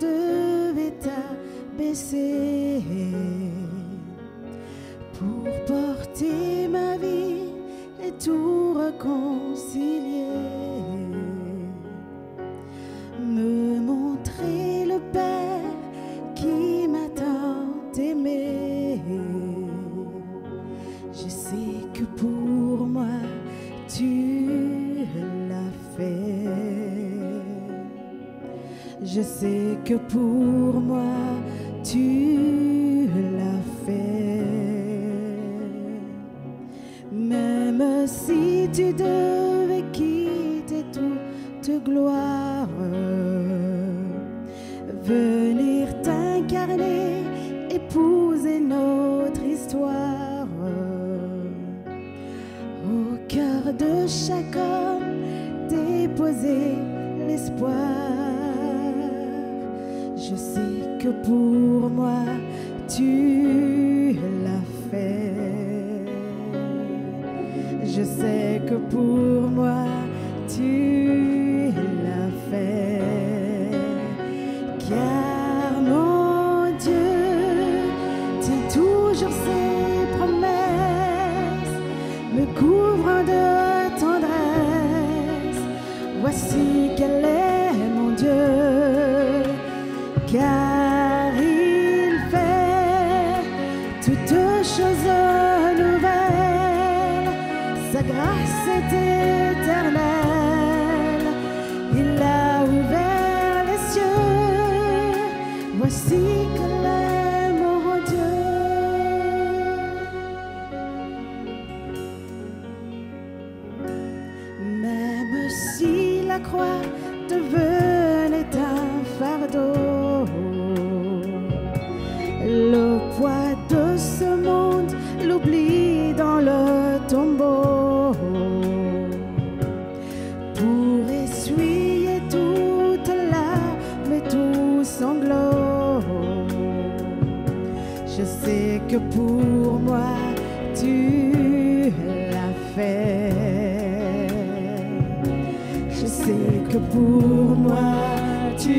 devais t'abaisser pour porter ma vie et tout réconcilier, me montrer le Père qui m'a tant aimé. Je sais que pour moi tu l'as fait. Je sais que pour moi tu l'as fait. Même si tu devais quitter toute gloire, venir t'incarner, épouser notre histoire, au cœur de chaque homme déposer l'espoir. Je sais que pour moi tu l'as fait. Je sais que pour moi tu l'as fait. Car mon Dieu tient toujours ses promesses, me couvrant de tendresse. Voici quel est mon Dieu, car il fait toutes choses nouvelles. Sa grâce est éternelle, il a ouvert les cieux. Voici quel est mon Dieu. Même si la croix devenait un fardeau, le poids de ce monde, l'oubli dans le tombeau, pour essuyer toute larme et tout sanglot. Je sais que pour moi tu l'as fait. Je sais que pour moi tu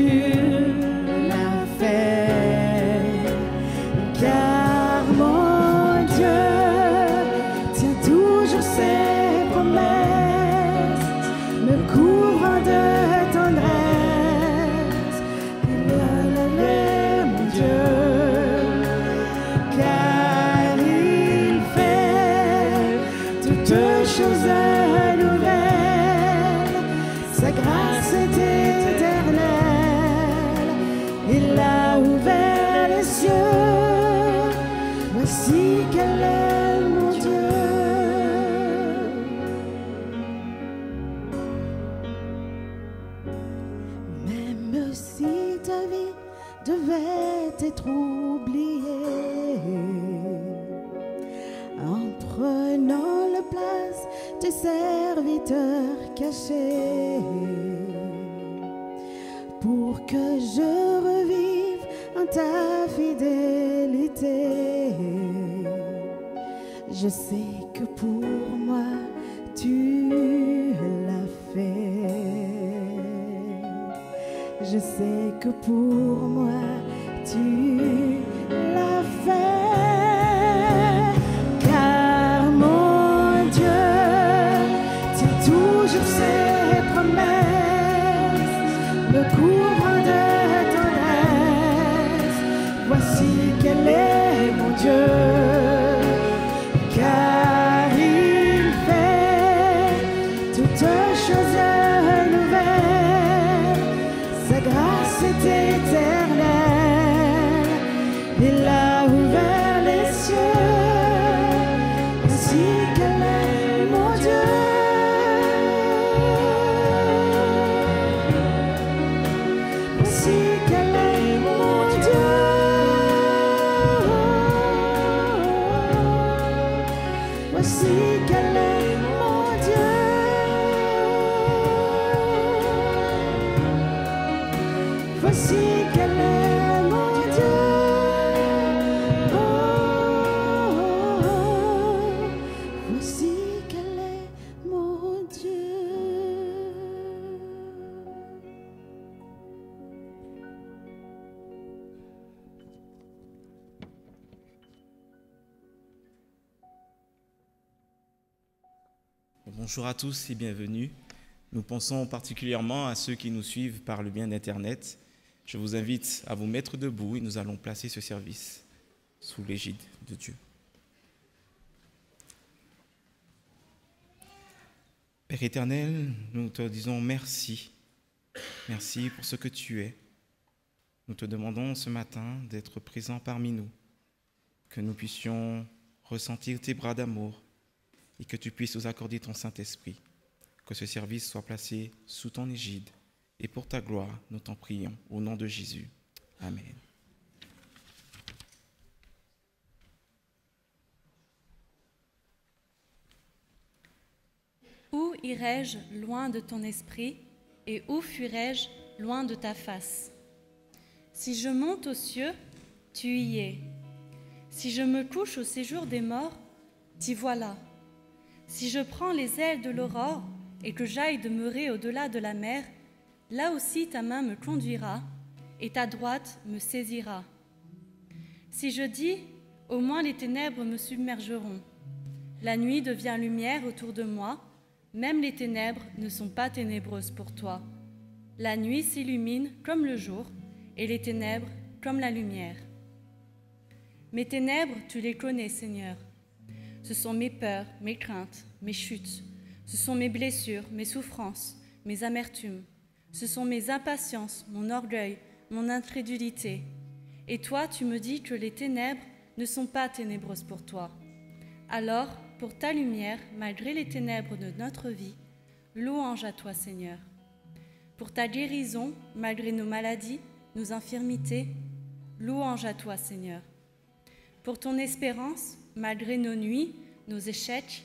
l'as fait. Car mon Dieu tient toujours ses promesses, me couvrant de tendresse. Il est mon Dieu, car il fait toutes choses nouvelles. Sa grâce est éternelle, il a ouvert les cieux. Voici quel est mon Dieu. Même si ta vie devait être oubliée, en prenant la place des serviteurs cachés, pour que je revive en ta fidélité, je sais que pour moi tu l'as fait. Je sais que pour moi tu l'as fait. Car mon Dieu tient toujours ses promesses, me couvre de tendresse. Voici quel est mon Dieu, car il fait toutes choses nouvelles. Sa grâce est éternelle, il a ouvert les cieux. Voici quel est mon Dieu. Voici quel est mon Dieu. Bonjour à tous et bienvenue. Nous pensons particulièrement à ceux qui nous suivent par le bien d'Internet. Je vous invite à vous mettre debout et nous allons placer ce service sous l'égide de Dieu. Père éternel, nous te disons merci. Merci pour ce que tu es. Nous te demandons ce matin d'être présent parmi nous, que nous puissions ressentir tes bras d'amour et que tu puisses nous accorder ton Saint-Esprit, que ce service soit placé sous ton égide et pour ta gloire, nous t'en prions au nom de Jésus. Amen. Où irai-je loin de ton esprit et où fuirai-je loin de ta face? Si je monte aux cieux, tu y es. Si je me couche au séjour des morts, t'y voilà. Si je prends les ailes de l'aurore et que j'aille demeurer au-delà de la mer, là aussi ta main me conduira et ta droite me saisira. Si je dis, au moins les ténèbres me submergeront. La nuit devient lumière autour de moi, même les ténèbres ne sont pas ténébreuses pour toi. La nuit s'illumine comme le jour et les ténèbres comme la lumière. Mes ténèbres, tu les connais, Seigneur. Ce sont mes peurs, mes craintes, mes chutes. Ce sont mes blessures, mes souffrances, mes amertumes. Ce sont mes impatiences, mon orgueil, mon incrédulité. Et toi, tu me dis que les ténèbres ne sont pas ténébreuses pour toi. Alors, pour ta lumière, malgré les ténèbres de notre vie, louange à toi, Seigneur. Pour ta guérison, malgré nos maladies, nos infirmités, louange à toi, Seigneur. Pour ton espérance, malgré nos nuits, nos échecs,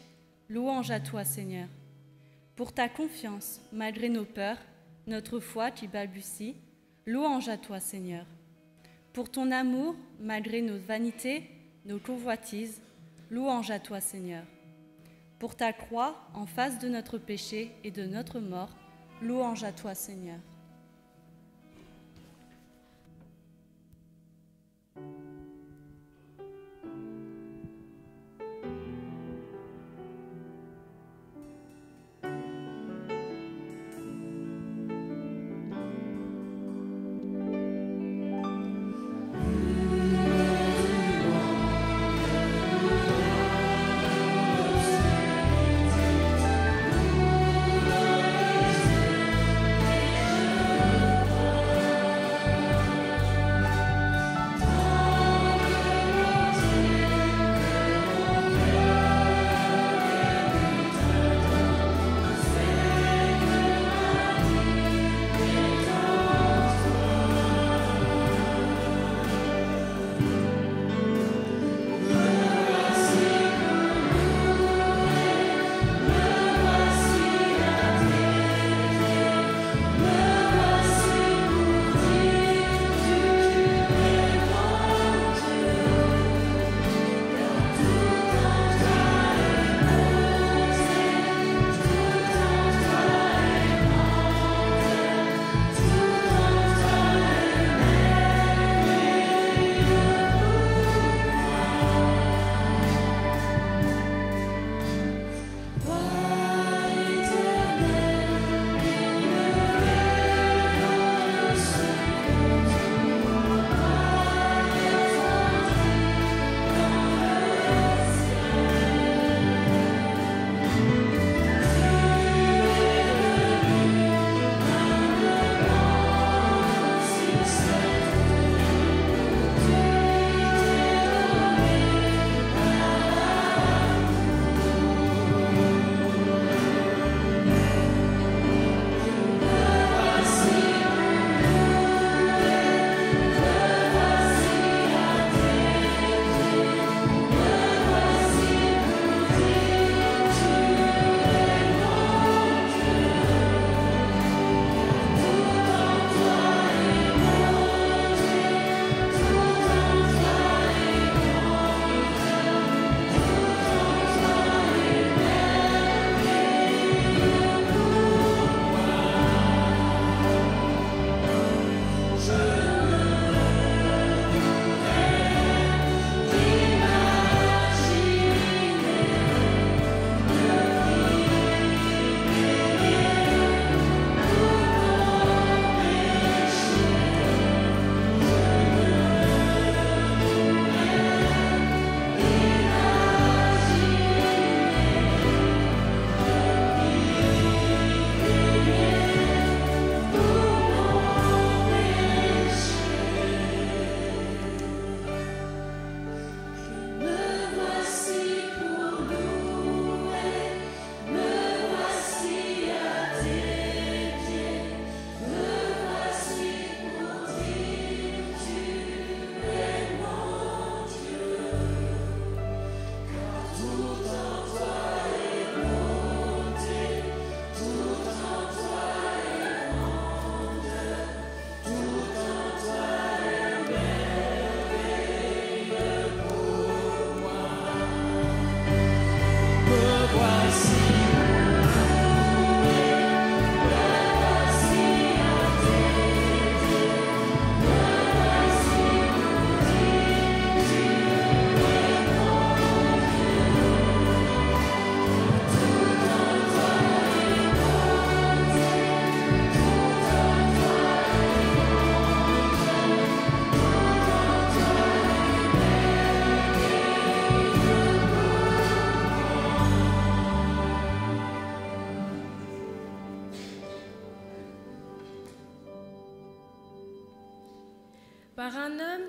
louange à toi, Seigneur. Pour ta confiance, malgré nos peurs, notre foi qui balbutie, louange à toi, Seigneur. Pour ton amour, malgré nos vanités, nos convoitises, louange à toi, Seigneur. Pour ta croix, en face de notre péché et de notre mort, louange à toi, Seigneur. Amen.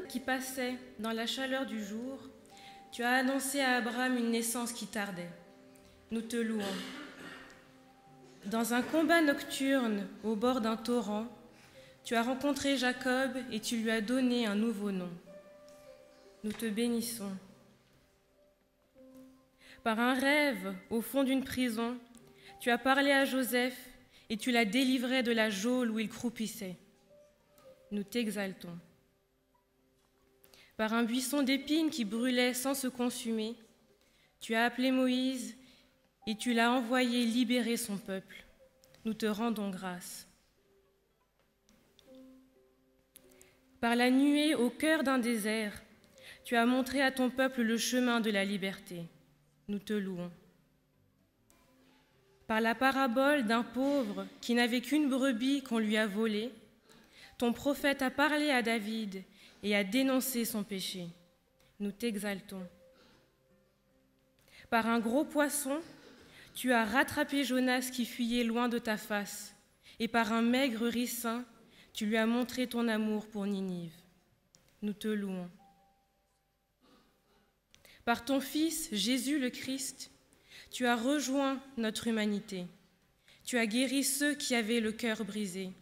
qui passait dans la chaleur du jour, tu as annoncé à Abraham une naissance qui tardait. Nous te louons. Dans un combat nocturne au bord d'un torrent, tu as rencontré Jacob et tu lui as donné un nouveau nom. Nous te bénissons. Par un rêve au fond d'une prison, tu as parlé à Joseph et tu l'as délivré de la geôle où il croupissait. Nous t'exaltons. Par un buisson d'épines qui brûlait sans se consumer, tu as appelé Moïse et tu l'as envoyé libérer son peuple. Nous te rendons grâce. Par la nuée au cœur d'un désert, tu as montré à ton peuple le chemin de la liberté. Nous te louons. Par la parabole d'un pauvre qui n'avait qu'une brebis qu'on lui a volée, ton prophète a parlé à David et a dénoncé son péché. Nous t'exaltons. Par un gros poisson, tu as rattrapé Jonas qui fuyait loin de ta face, et par un maigre ricin, tu lui as montré ton amour pour Ninive. Nous te louons. Par ton Fils, Jésus le Christ, tu as rejoint notre humanité. Tu as guéri ceux qui avaient le cœur brisé.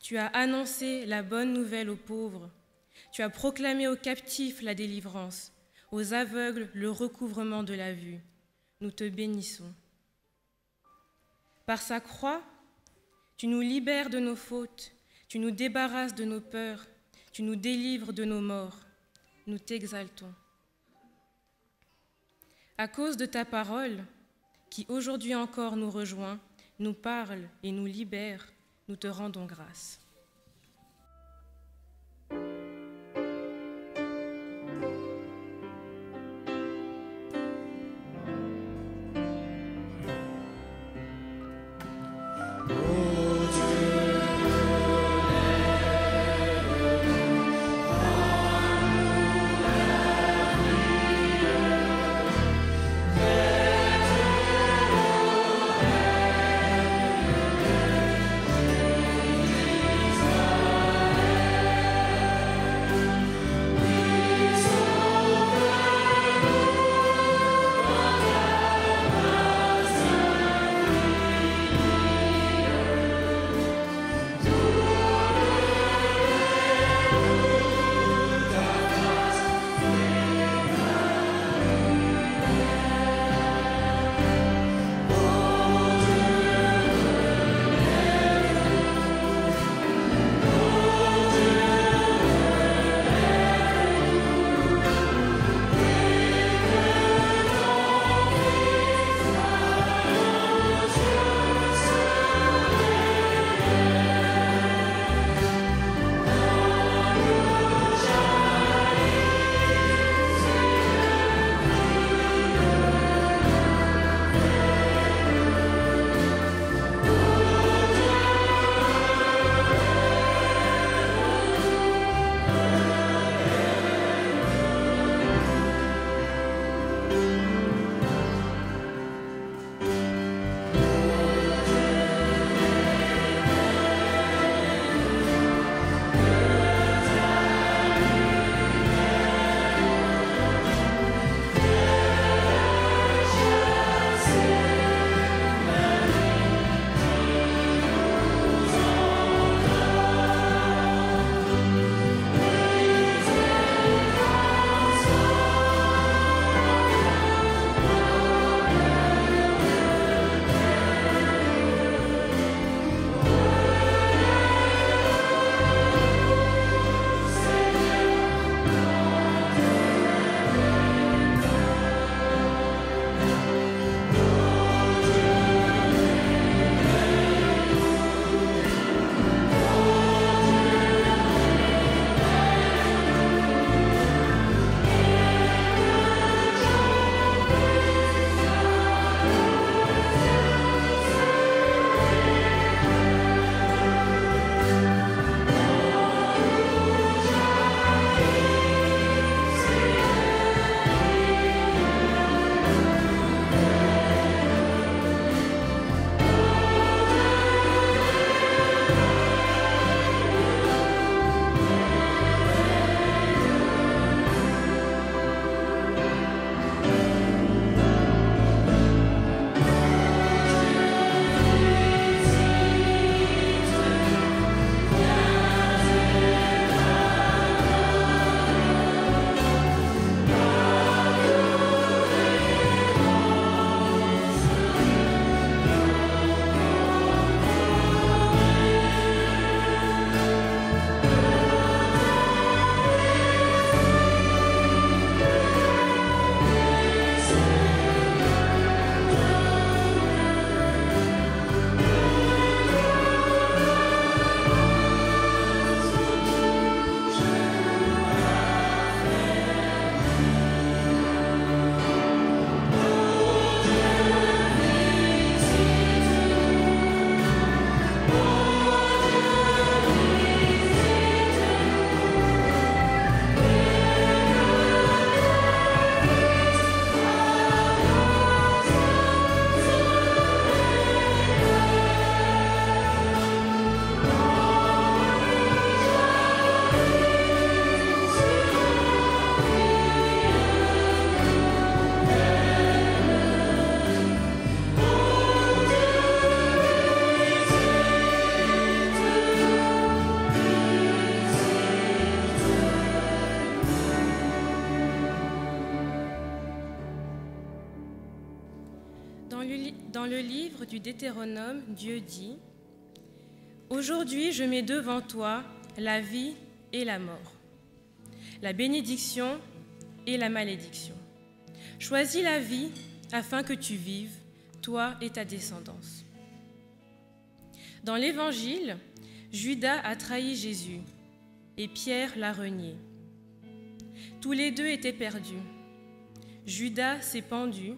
Tu as annoncé la bonne nouvelle aux pauvres. Tu as proclamé aux captifs la délivrance, aux aveugles le recouvrement de la vue. Nous te bénissons. Par sa croix, tu nous libères de nos fautes, tu nous débarrasses de nos peurs, tu nous délivres de nos morts. Nous t'exaltons. À cause de ta parole, qui aujourd'hui encore nous rejoint, nous parle et nous libère, nous te rendons grâce. Amen. Dans le livre du Deutéronome, Dieu dit « Aujourd'hui, je mets devant toi la vie et la mort, la bénédiction et la malédiction. Choisis la vie afin que tu vives, toi et ta descendance. » Dans l'Évangile, Judas a trahi Jésus et Pierre l'a renié. Tous les deux étaient perdus. Judas s'est pendu,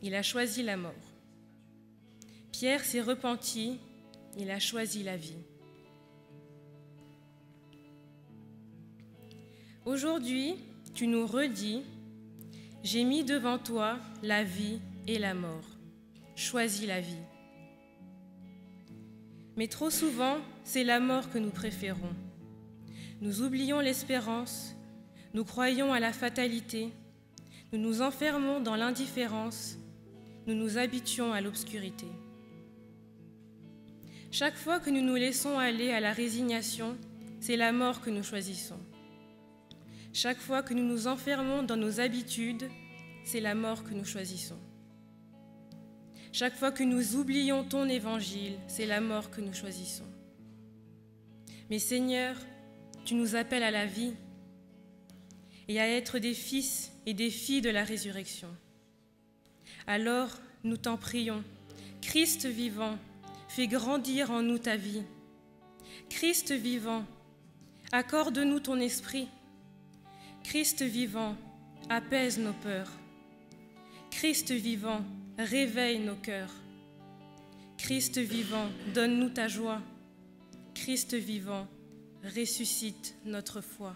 il a choisi la mort. Pierre s'est repenti, il a choisi la vie. Aujourd'hui, tu nous redis, j'ai mis devant toi la vie et la mort. Choisis la vie. Mais trop souvent, c'est la mort que nous préférons. Nous oublions l'espérance, nous croyons à la fatalité, nous nous enfermons dans l'indifférence, nous nous habituons à l'obscurité. Chaque fois que nous nous laissons aller à la résignation, c'est la mort que nous choisissons. Chaque fois que nous nous enfermons dans nos habitudes, c'est la mort que nous choisissons. Chaque fois que nous oublions ton évangile, c'est la mort que nous choisissons. Mais Seigneur, tu nous appelles à la vie et à être des fils et des filles de la résurrection. Alors, nous t'en prions, Christ vivant, fais grandir en nous ta vie. Christ vivant, accorde-nous ton esprit. Christ vivant, apaise nos peurs. Christ vivant, réveille nos cœurs. Christ vivant, donne-nous ta joie. Christ vivant, ressuscite notre foi.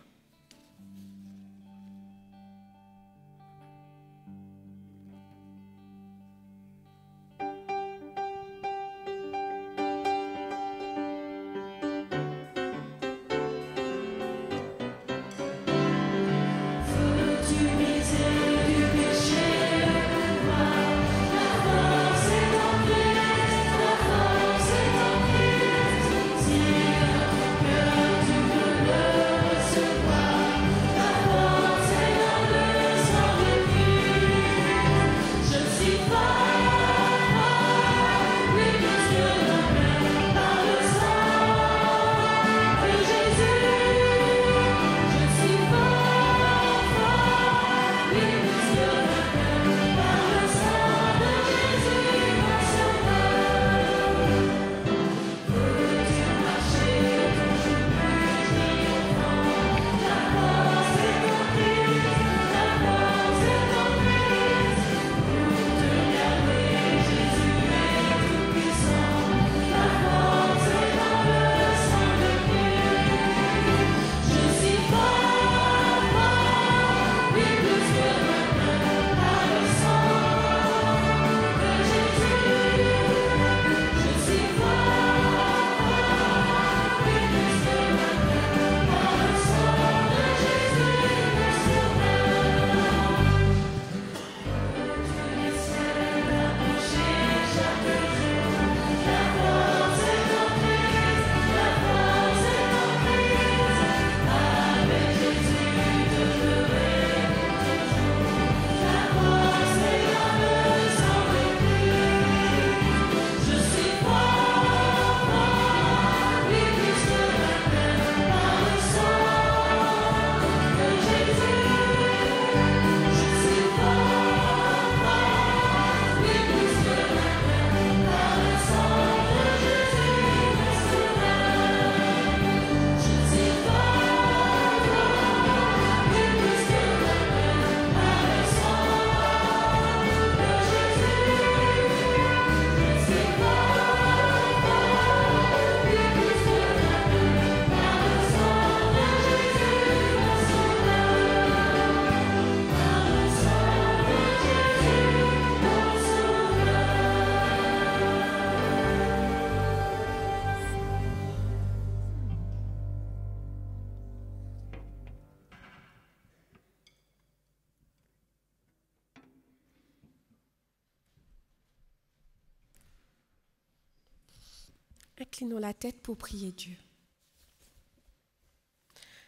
Inclinons la tête pour prier Dieu.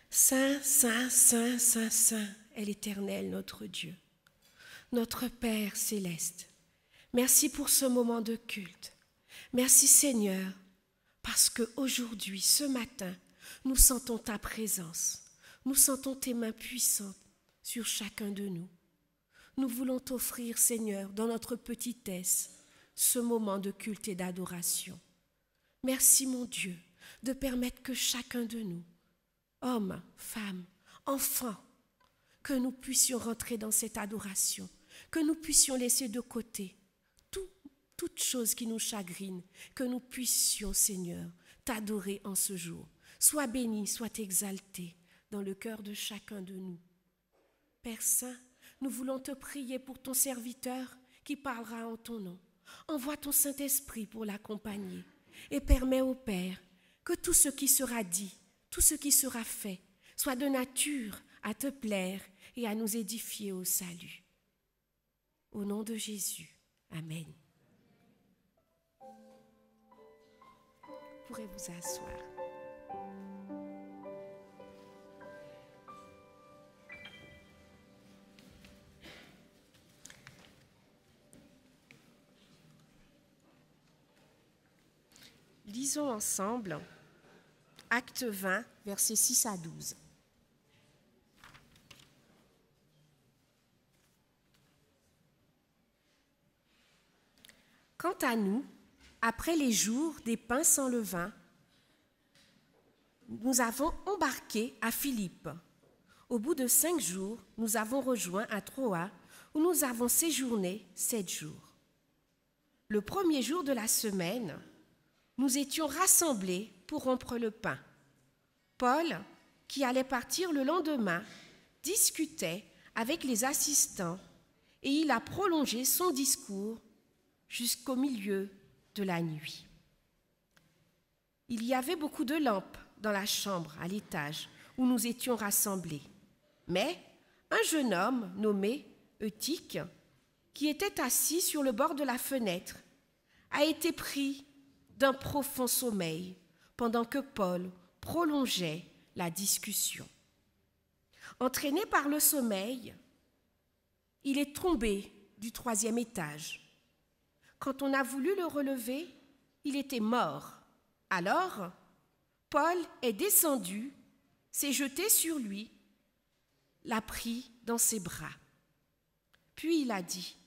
Saint, Saint, Saint, Saint, Saint est l'Éternel, notre Dieu, notre Père céleste. Merci pour ce moment de culte. Merci Seigneur, parce qu'aujourd'hui, ce matin, nous sentons ta présence. Nous sentons tes mains puissantes sur chacun de nous. Nous voulons t'offrir, Seigneur, dans notre petitesse, ce moment de culte et d'adoration. Merci, mon Dieu, de permettre que chacun de nous, hommes, femmes, enfants, que nous puissions rentrer dans cette adoration, que nous puissions laisser de côté toute chose qui nous chagrine, que nous puissions, Seigneur, t'adorer en ce jour. Sois béni, sois exalté dans le cœur de chacun de nous. Père Saint, nous voulons te prier pour ton serviteur qui parlera en ton nom. Envoie ton Saint-Esprit pour l'accompagner et permets au Père que tout ce qui sera dit, tout ce qui sera fait, soit de nature à te plaire et à nous édifier au salut. Au nom de Jésus, Amen. Vous pourrez vous asseoir. Lisons ensemble Acte 20, versets 6 à 12. Quant à nous, après les jours des pains sans levain, nous avons embarqué à Philippe. Au bout de 5 jours, nous avons rejoint à Troas, où nous avons séjourné 7 jours. Le premier jour de la semaine, nous étions rassemblés pour rompre le pain. Paul, qui allait partir le lendemain, discutait avec les assistants et il a prolongé son discours jusqu'au milieu de la nuit. Il y avait beaucoup de lampes dans la chambre à l'étage où nous étions rassemblés. Mais un jeune homme nommé Eutyche, qui était assis sur le bord de la fenêtre, a été pris d'un profond sommeil pendant que Paul prolongeait la discussion. Entraîné par le sommeil, il est tombé du 3e étage. Quand on a voulu le relever, il était mort. Alors, Paul est descendu, s'est jeté sur lui, l'a pris dans ses bras. Puis il a dit,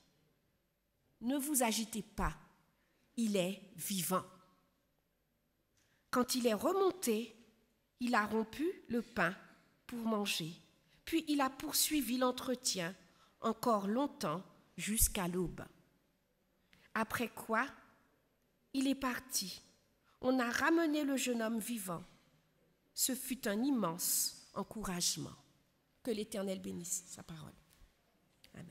« Ne vous agitez pas, il est vivant. » Quand il est remonté, il a rompu le pain pour manger. Puis il a poursuivi l'entretien encore longtemps jusqu'à l'aube. Après quoi, il est parti. On a ramené le jeune homme vivant. Ce fut un immense encouragement. Que l'Éternel bénisse sa parole. Amen.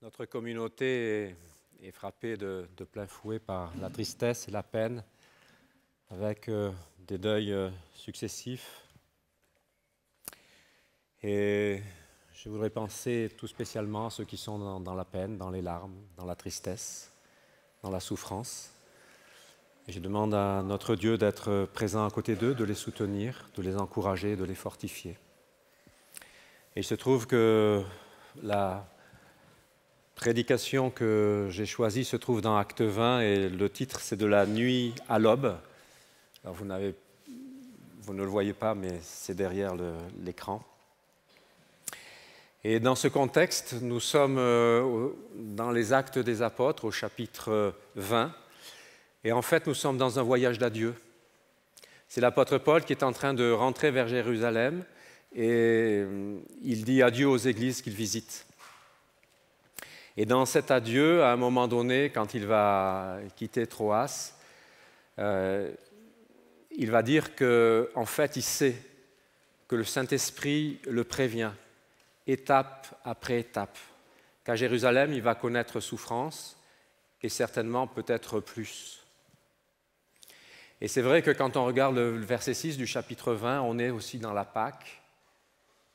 Notre communauté est frappée de plein fouet par la tristesse et la peine, avec des deuils successifs. Et je voudrais penser tout spécialement à ceux qui sont dans la peine, dans les larmes, dans la tristesse, dans la souffrance. Et je demande à notre Dieu d'être présent à côté d'eux, de les soutenir, de les encourager, de les fortifier. Et il se trouve que la prédication que j'ai choisie se trouve dans Acte 20 et le titre c'est « De la nuit à l'aube ». Alors vous ne le voyez pas, mais c'est derrière l'écran. Et dans ce contexte, nous sommes dans les Actes des Apôtres au chapitre 20. Et en fait, nous sommes dans un voyage d'adieu. C'est l'apôtre Paul qui est en train de rentrer vers Jérusalem et il dit adieu aux églises qu'il visite. Et dans cet adieu, à un moment donné, quand il va quitter Troas, il va dire qu'en fait, il sait que le Saint-Esprit le prévient, étape après étape, qu'à Jérusalem, il va connaître souffrance et certainement peut-être plus. Et c'est vrai que quand on regarde le verset 6 du chapitre 20, on est aussi dans la Pâque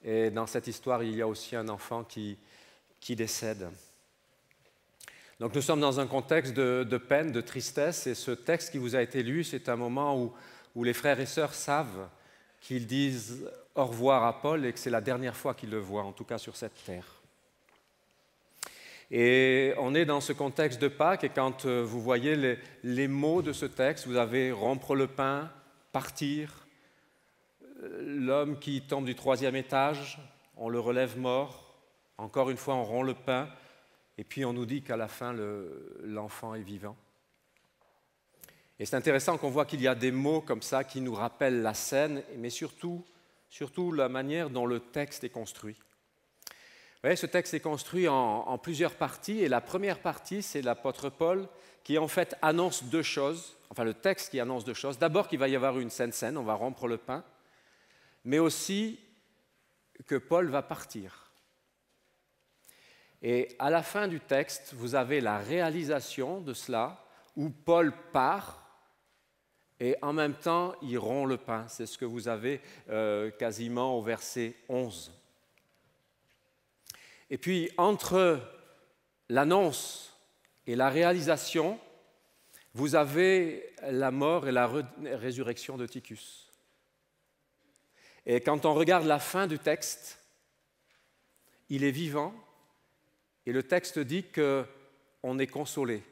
Et dans cette histoire, il y a aussi un enfant qui décède. Donc nous sommes dans un contexte de peine, de tristesse, et ce texte qui vous a été lu, c'est un moment où les frères et sœurs savent qu'ils disent au revoir à Paul et que c'est la dernière fois qu'ils le voient, en tout cas sur cette terre. Et on est dans ce contexte de Pâques, et quand vous voyez les mots de ce texte, vous avez rompre le pain, partir, l'homme qui tombe du 3e étage, on le relève mort, encore une fois on rompt le pain, et puis on nous dit qu'à la fin l'enfant est vivant. Et c'est intéressant qu'on voit qu'il y a des mots comme ça qui nous rappellent la scène, mais surtout la manière dont le texte est construit. Vous voyez, ce texte est construit en plusieurs parties, et la première partie, c'est l'apôtre Paul qui en fait annonce deux choses, enfin le texte qui annonce deux choses. D'abord qu'il va y avoir une sainte scène, on va rompre le pain, mais aussi que Paul va partir. Et à la fin du texte, vous avez la réalisation de cela, où Paul part, et en même temps, il rompt le pain. C'est ce que vous avez quasiment au verset 11. Et puis, entre l'annonce et la réalisation, vous avez la mort et la résurrection de Tychus. Et quand on regarde la fin du texte, il est vivant, et le texte dit qu'on est consolé.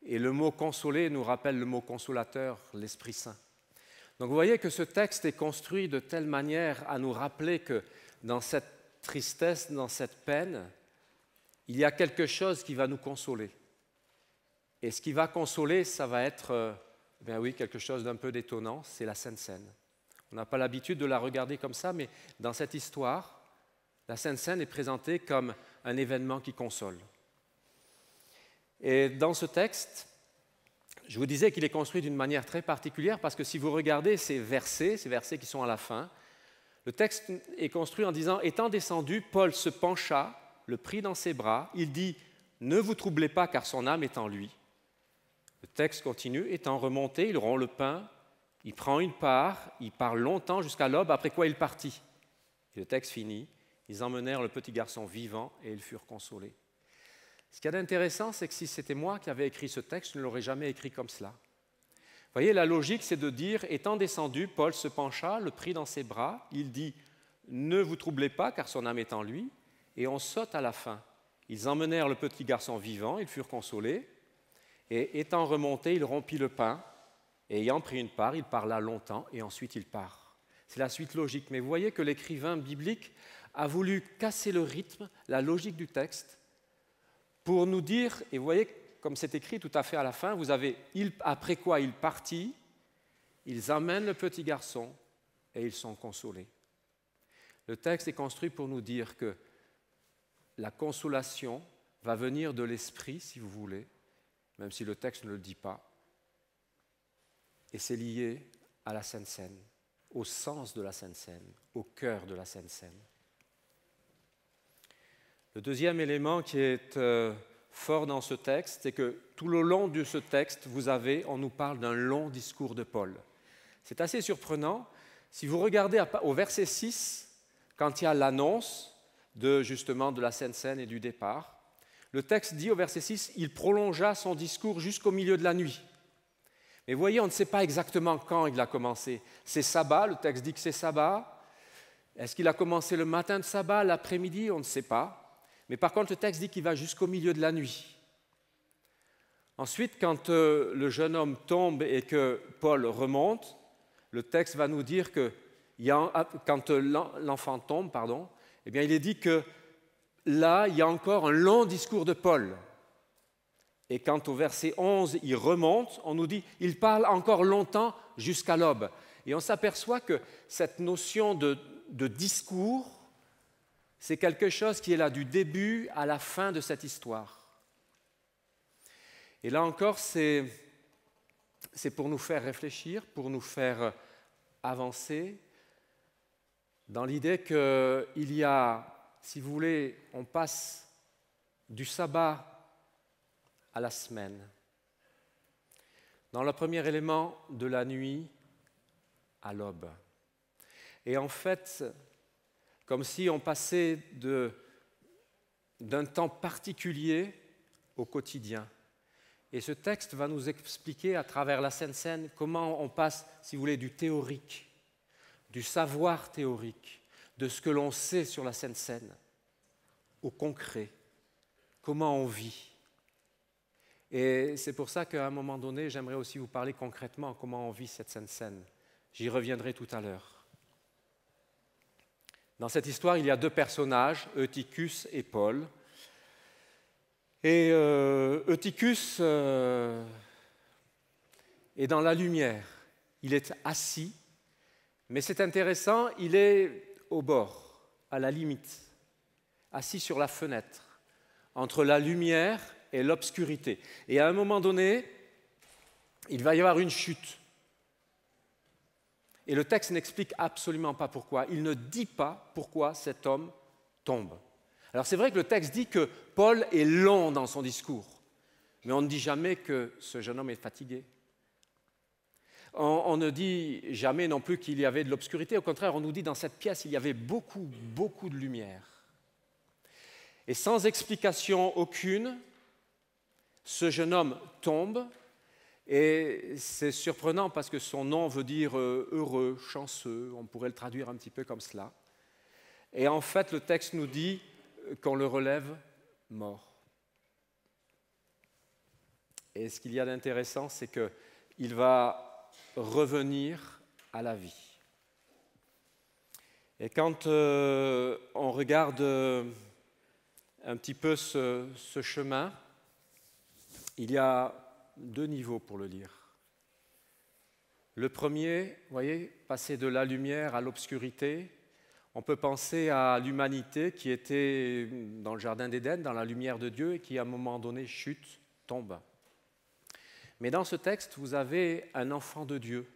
Et le mot « consolé » nous rappelle le mot « consolateur », l'Esprit Saint. Donc vous voyez que ce texte est construit de telle manière à nous rappeler que dans cette tristesse, dans cette peine, il y a quelque chose qui va nous consoler. Et ce qui va consoler, ça va être, quelque chose d'un peu d'étonnant, c'est la Sainte Seine. On n'a pas l'habitude de la regarder comme ça, mais dans cette histoire, la Sainte Seine est présentée comme un événement qui console. Et dans ce texte, je vous disais qu'il est construit d'une manière très particulière parce que si vous regardez ces versets qui sont à la fin, le texte est construit en disant « Étant descendu, Paul se pencha, le prit dans ses bras, il dit « Ne vous troublez pas car son âme est en lui ». Le texte continue « Étant remonté, il rompt le pain, il prend une part, il parle longtemps jusqu'à l'aube, après quoi il partit. » Et le texte finit « Ils emmenèrent le petit garçon vivant et ils furent consolés. » Ce qu'il y a d'intéressant, c'est que si c'était moi qui avais écrit ce texte, je ne l'aurais jamais écrit comme cela. Vous voyez, la logique, c'est de dire, étant descendu, Paul se pencha, le prit dans ses bras, il dit, ne vous troublez pas, car son âme est en lui, et on saute à la fin. Ils emmenèrent le petit garçon vivant, ils furent consolés, et étant remonté, il rompit le pain, et ayant pris une part, il parla longtemps, et ensuite il part. C'est la suite logique, mais vous voyez que l'écrivain biblique a voulu casser le rythme, la logique du texte, pour nous dire, et vous voyez, comme c'est écrit tout à fait à la fin, vous avez après quoi il partit, ils amènent le petit garçon et ils sont consolés. Le texte est construit pour nous dire que la consolation va venir de l'esprit, si vous voulez, même si le texte ne le dit pas, et c'est lié à la Sainte Seine, au sens de la Sainte Seine, au cœur de la Sainte Seine. Le deuxième élément qui est fort dans ce texte, c'est que tout le long de ce texte, on nous parle d'un long discours de Paul. C'est assez surprenant. Si vous regardez au verset 6, quand il y a l'annonce justement de la Sainte Seine et du départ, le texte dit au verset 6, il prolongea son discours jusqu'au milieu de la nuit. Mais vous voyez, on ne sait pas exactement quand il a commencé. C'est sabbat, le texte dit que c'est sabbat. Est-ce qu'il a commencé le matin de sabbat, l'après-midi? On ne sait pas. Mais par contre, le texte dit qu'il va jusqu'au milieu de la nuit. Ensuite, quand le jeune homme tombe et que Paul remonte, le texte va nous dire que quand l'enfant tombe, eh bien, il est dit que là, il y a encore un long discours de Paul. Et quand au verset 11, il remonte, on nous dit il parle encore longtemps jusqu'à l'aube. Et on s'aperçoit que cette notion de discours, c'est quelque chose qui est là du début à la fin de cette histoire. Et là encore, c'est pour nous faire réfléchir, pour nous faire avancer, dans l'idée qu'il y a, si vous voulez, on passe du sabbat à la semaine. Dans le premier élément, de la nuit à l'aube. Et en fait, comme si on passait d'un temps particulier au quotidien. Et ce texte va nous expliquer à travers la Sainte Seine comment on passe, si vous voulez, du théorique, du savoir théorique, de ce que l'on sait sur la Sainte Seine, au concret, comment on vit. Et c'est pour ça qu'à un moment donné, j'aimerais aussi vous parler concrètement comment on vit cette Sainte Seine. J'y reviendrai tout à l'heure. Dans cette histoire, il y a deux personnages, Eutychus et Paul. Et Eutychus est dans la lumière. Il est assis, mais c'est intéressant, il est au bord, à la limite, assis sur la fenêtre, entre la lumière et l'obscurité. Et à un moment donné, il va y avoir une chute. Et le texte n'explique absolument pas pourquoi. Il ne dit pas pourquoi cet homme tombe. Alors c'est vrai que le texte dit que Paul est long dans son discours, mais on ne dit jamais que ce jeune homme est fatigué. On ne dit jamais non plus qu'il y avait de l'obscurité. Au contraire, on nous dit dans cette pièce, il y avait beaucoup, beaucoup de lumière. Et sans explication aucune, ce jeune homme tombe, et c'est surprenant parce que son nom veut dire heureux, chanceux, on pourrait le traduire un petit peu comme cela. Et en fait, le texte nous dit qu'on le relève mort. Et ce qu'il y a d'intéressant, c'est qu'il va revenir à la vie. Et quand on regarde un petit peu ce chemin, il y a deux niveaux pour le lire. Le premier, vous voyez, passer de la lumière à l'obscurité. On peut penser à l'humanité qui était dans le jardin d'Éden, dans la lumière de Dieu, et qui à un moment donné chute, tombe. Mais dans ce texte, vous avez un enfant de Dieu.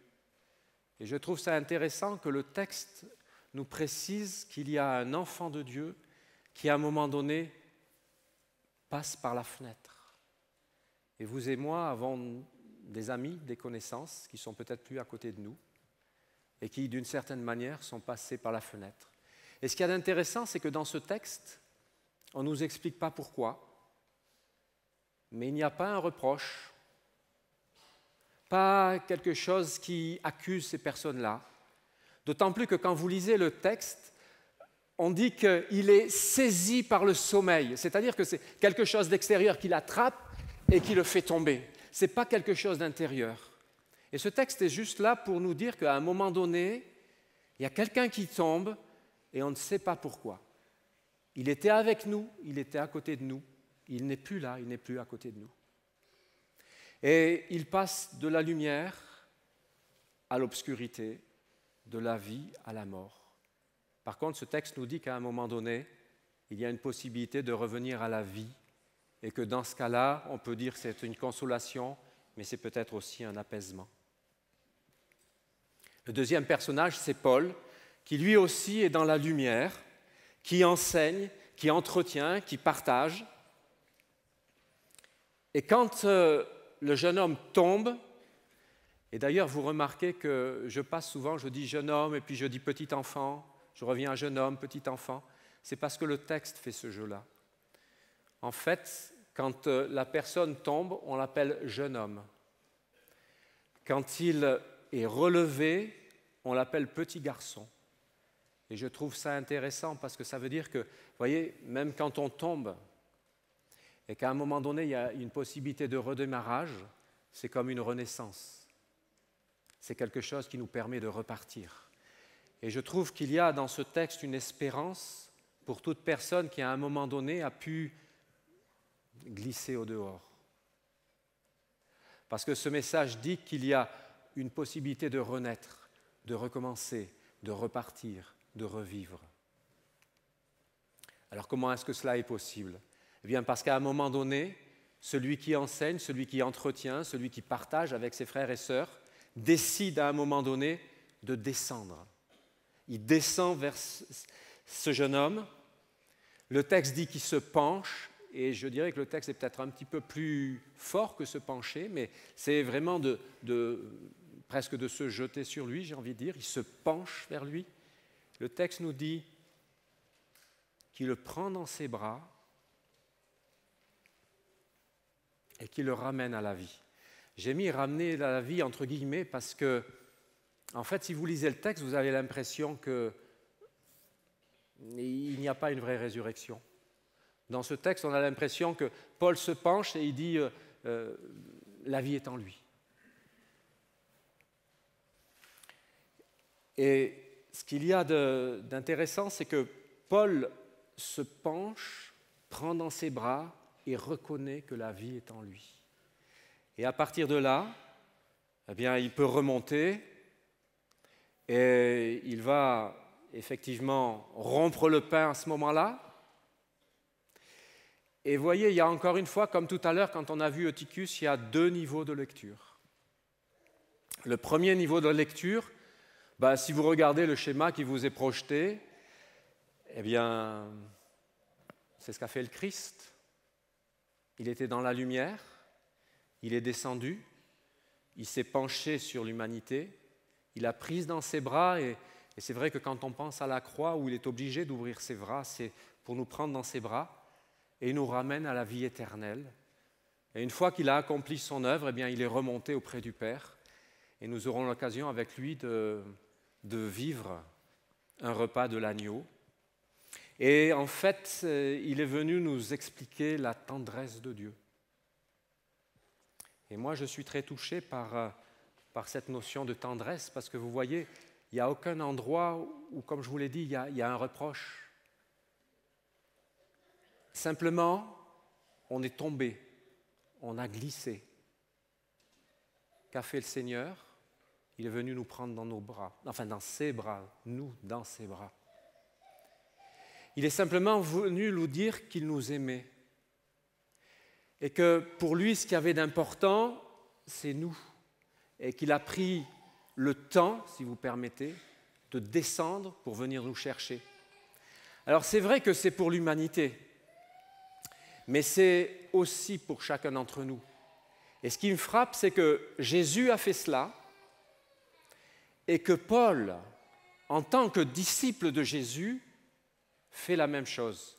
Et je trouve ça intéressant que le texte nous précise qu'il y a un enfant de Dieu qui à un moment donné passe par la fenêtre. Et vous et moi avons des amis, des connaissances qui sont peut-être plus à côté de nous et qui, d'une certaine manière, sont passés par la fenêtre. Et ce qu'il y a d'intéressant, c'est que dans ce texte, on ne nous explique pas pourquoi, mais il n'y a pas un reproche, pas quelque chose qui accuse ces personnes-là. D'autant plus que quand vous lisez le texte, on dit qu'il est saisi par le sommeil, c'est-à-dire que c'est quelque chose d'extérieur qui l'attrape et qui le fait tomber. Ce n'est pas quelque chose d'intérieur. Et ce texte est juste là pour nous dire qu'à un moment donné, il y a quelqu'un qui tombe et on ne sait pas pourquoi. Il était avec nous, il était à côté de nous, il n'est plus là, il n'est plus à côté de nous. Et il passe de la lumière à l'obscurité, de la vie à la mort. Par contre, ce texte nous dit qu'à un moment donné, il y a une possibilité de revenir à la vie et que dans ce cas-là, on peut dire que c'est une consolation, mais c'est peut-être aussi un apaisement. Le deuxième personnage, c'est Paul, qui lui aussi est dans la lumière, qui enseigne, qui entretient, qui partage. Et quand le jeune homme tombe, et d'ailleurs vous remarquez que je passe souvent, je dis jeune homme et puis je dis petit enfant, je reviens à jeune homme, petit enfant, c'est parce que le texte fait ce jeu-là. En fait, quand la personne tombe, on l'appelle jeune homme. Quand il est relevé, on l'appelle petit garçon. Et je trouve ça intéressant parce que ça veut dire que, vous voyez, même quand on tombe et qu'à un moment donné, il y a une possibilité de redémarrage, c'est comme une renaissance. C'est quelque chose qui nous permet de repartir. Et je trouve qu'il y a dans ce texte une espérance pour toute personne qui, à un moment donné, a pu glisser au dehors. Parce que ce message dit qu'il y a une possibilité de renaître, de recommencer, de repartir, de revivre. Alors comment est-ce que cela est possible ? Eh bien parce qu'à un moment donné, celui qui enseigne, celui qui entretient, celui qui partage avec ses frères et sœurs, décide à un moment donné de descendre. Il descend vers ce jeune homme. Le texte dit qu'il se penche, et je dirais que le texte est peut-être un petit peu plus fort que se pencher, mais c'est vraiment presque de se jeter sur lui, j'ai envie de dire. Il se penche vers lui. Le texte nous dit qui le prend dans ses bras et qui le ramène à la vie. J'ai mis « ramener à la vie » entre guillemets parce que, en fait, si vous lisez le texte, vous avez l'impression qu'il n'y a pas une vraie résurrection. Dans ce texte, on a l'impression que Paul se penche et il dit la vie est en lui. Et ce qu'il y a d'intéressant, c'est que Paul se penche, prend dans ses bras et reconnaît que la vie est en lui. Et à partir de là, eh bien, il peut remonter et il va effectivement rompre le pain à ce moment-là. Et vous voyez, il y a encore une fois, comme tout à l'heure, quand on a vu Eutychus, il y a 2 niveaux de lecture. Le premier niveau de lecture, si vous regardez le schéma qui vous est projeté, eh bien, c'est ce qu'a fait le Christ. Il était dans la lumière, il est descendu, il s'est penché sur l'humanité, il a pris dans ses bras, et c'est vrai que quand on pense à la croix où il est obligé d'ouvrir ses bras, c'est pour nous prendre dans ses bras, et il nous ramène à la vie éternelle. Et une fois qu'il a accompli son œuvre, eh bien, il est remonté auprès du Père, et nous aurons l'occasion avec lui de vivre un repas de l'agneau. Et en fait, il est venu nous expliquer la tendresse de Dieu. Et moi, je suis très touché par cette notion de tendresse, parce que vous voyez, il n'y a aucun endroit où, comme je vous l'ai dit, il y a un reproche. Simplement, on est tombé, on a glissé. Qu'a fait le Seigneur? Il est venu nous prendre dans nos bras, enfin dans ses bras, nous dans ses bras. Il est simplement venu nous dire qu'il nous aimait. Et que pour lui, ce qu'il y avait d'important, c'est nous. Et qu'il a pris le temps, si vous permettez, de descendre pour venir nous chercher. Alors c'est vrai que c'est pour l'humanité, mais c'est aussi pour chacun d'entre nous. Et ce qui me frappe, c'est que Jésus a fait cela, et que Paul, en tant que disciple de Jésus, fait la même chose.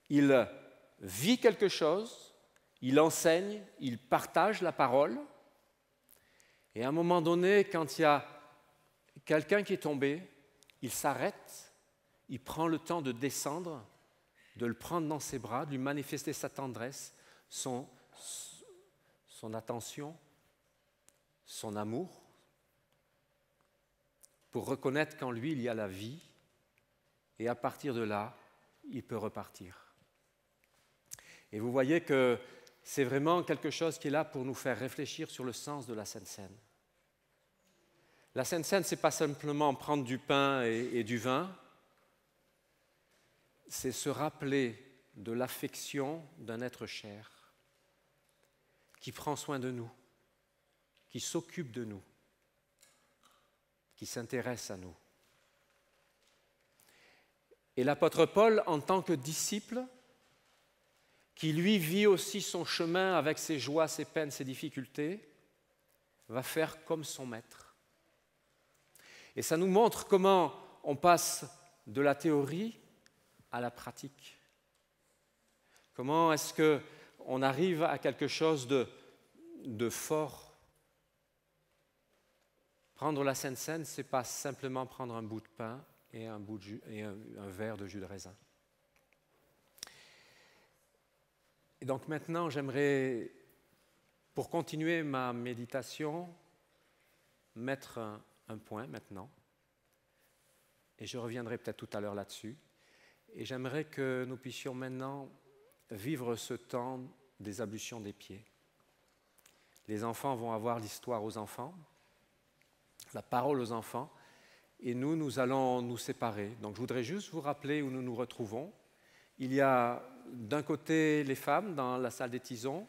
Il vit quelque chose, il enseigne, il partage la parole, et à un moment donné, quand il y a quelqu'un qui est tombé, il s'arrête, il prend le temps de descendre, de le prendre dans ses bras, de lui manifester sa tendresse, son attention, son amour, pour reconnaître qu'en lui, il y a la vie, et à partir de là, il peut repartir. Et vous voyez que c'est vraiment quelque chose qui est là pour nous faire réfléchir sur le sens de la Sainte Seine. La Sainte Seine, ce n'est pas simplement prendre du pain et du vin, c'est se rappeler de l'affection d'un être cher qui prend soin de nous, qui s'occupe de nous, qui s'intéresse à nous. Et l'apôtre Paul, en tant que disciple, qui lui vit aussi son chemin avec ses joies, ses peines, ses difficultés, va faire comme son maître. Et ça nous montre comment on passe de la théorie à la pratique. Comment est-ce qu'on arrive à quelque chose de fort? Prendre la Sainte Seine, ce n'est pas simplement prendre un bout de pain et un verre de jus de raisin. Et donc maintenant, j'aimerais, pour continuer ma méditation, mettre un point maintenant. Et je reviendrai peut-être tout à l'heure là-dessus. Et j'aimerais que nous puissions maintenant vivre ce temps des ablutions des pieds. Les enfants vont avoir l'histoire aux enfants, la parole aux enfants, et nous allons nous séparer. Donc je voudrais juste vous rappeler où nous nous retrouvons. Il y a d'un côté les femmes dans la salle des tisons,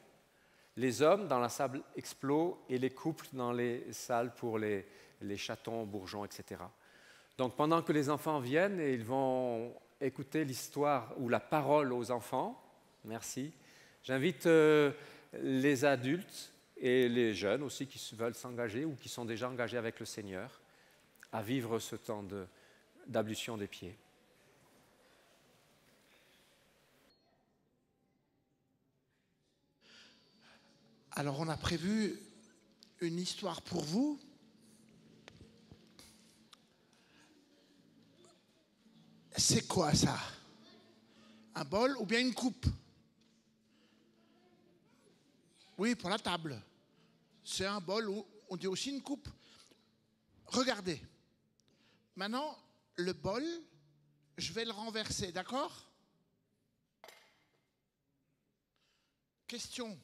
les hommes dans la salle explos et les couples dans les salles pour les chatons, bourgeons, etc. Donc pendant que les enfants viennent et ils vont écouter l'histoire ou la parole aux enfants, merci, j'invite les adultes et les jeunes aussi qui veulent s'engager ou qui sont déjà engagés avec le Seigneur à vivre ce temps d'ablution des pieds. Alors, on a prévu une histoire pour vous. C'est quoi ça? Un bol ou bien une coupe? Oui, pour la table. C'est un bol ou on dit aussi une coupe. Regardez. Maintenant, le bol, je vais le renverser, d'accord? Question.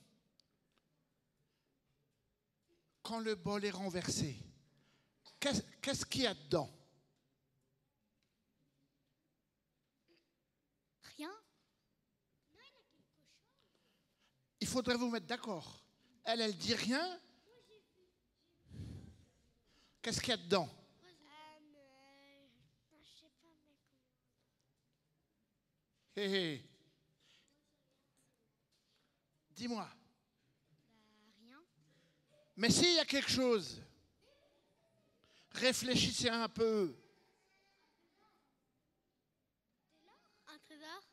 Quand le bol est renversé, qu'est-ce qu'il y a dedans? Rien. Il faudrait vous mettre d'accord. Elle dit rien. Qu'est-ce qu'il y a dedans? Je sais pas, mais Hé hé. Dis-moi. rien. Mais s'il y a quelque chose, réfléchissez un peu. Un trésor?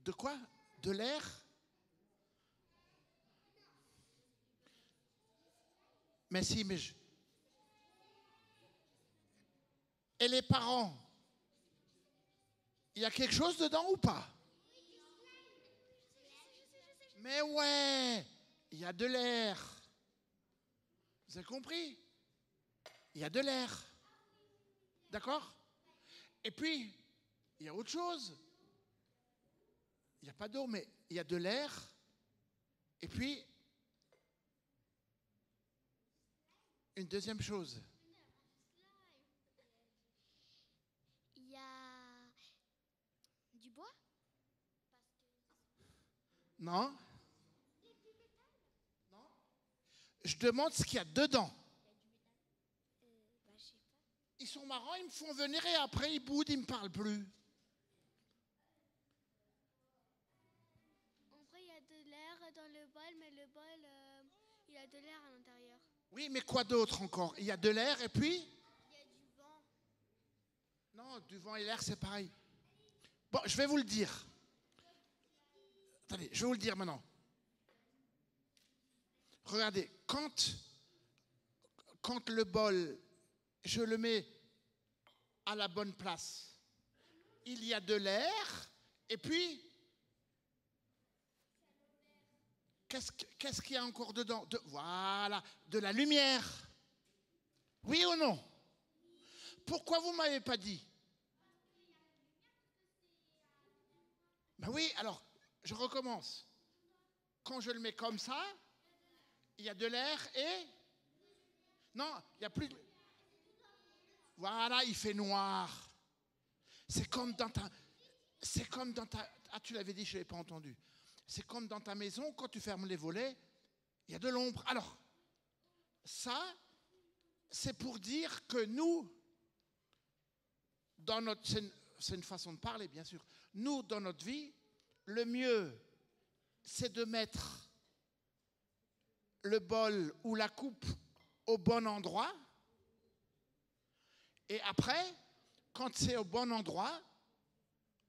De quoi? De l'air? Mais si, mais je... Et les parents, il y a quelque chose dedans ou pas? Mais ouais, il y a de l'air. Vous avez compris? Il y a de l'air. D'accord? Et puis, il y a autre chose. Il n'y a pas d'eau, mais il y a de l'air. Et puis, une deuxième chose. Il y a du bois? Non? Non? Je demande ce qu'il y a dedans. Je sais pas. Ils sont marrants, ils me font venir et après ils boudent, ils ne me parlent plus. En vrai, il y a de l'air dans le bol, mais le bol, il y a de l'air à l'intérieur. Oui, mais quoi d'autre encore? Il y a de l'air et puis? Il y a du vent. Non, du vent et l'air, c'est pareil. Bon, je vais vous le dire. Attendez, je vais vous le dire maintenant. Regardez, quand le bol, je le mets à la bonne place, il y a de l'air, et puis, qu'est-ce qu'il y a encore dedans? Voilà, de la lumière. Oui ou non? Pourquoi vous ne m'avez pas dit? Ben oui, alors, je recommence. Quand je le mets comme ça, il y a de l'air et... Non, il n'y a plus de... Voilà, il fait noir. C'est comme dans ta... Ah, tu l'avais dit, je ne l'avais pas entendu. C'est comme dans ta maison, quand tu fermes les volets, il y a de l'ombre. Alors, ça, c'est pour dire que nous, dans notre... C'est une façon de parler, bien sûr. Nous, dans notre vie, le mieux, c'est de mettre le bol ou la coupe au bon endroit. Et après, quand c'est au bon endroit,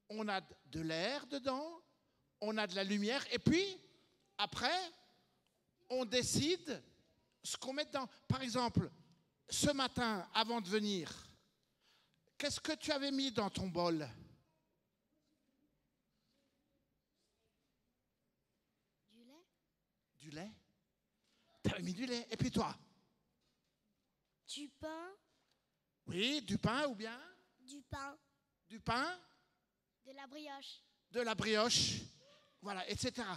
on a de l'air dedans, on a de la lumière. Et puis, après, on décide ce qu'on met dedans. Par exemple, ce matin, avant de venir, qu'est-ce que tu avais mis dans ton bol? Du lait? Du lait? Tu avais mis du lait. Et puis toi? Du pain? Oui, du pain ou bien? Du pain. Du pain? De la brioche. De la brioche. Voilà, etc.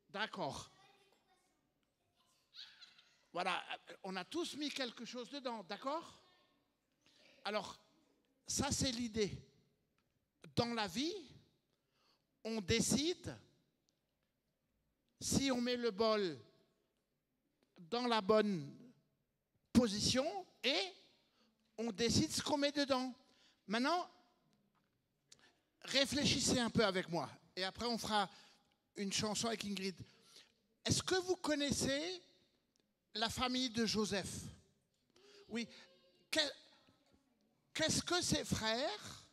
D'accord. Voilà, on a tous mis quelque chose dedans, d'accord? Alors, ça c'est l'idée. Dans la vie, on décide si on met le bol dans la bonne position et on décide ce qu'on met dedans. Maintenant, réfléchissez un peu avec moi et après on fera une chanson avec Ingrid. Est-ce que vous connaissez la famille de Joseph? Oui. Qu'est-ce que ses frères,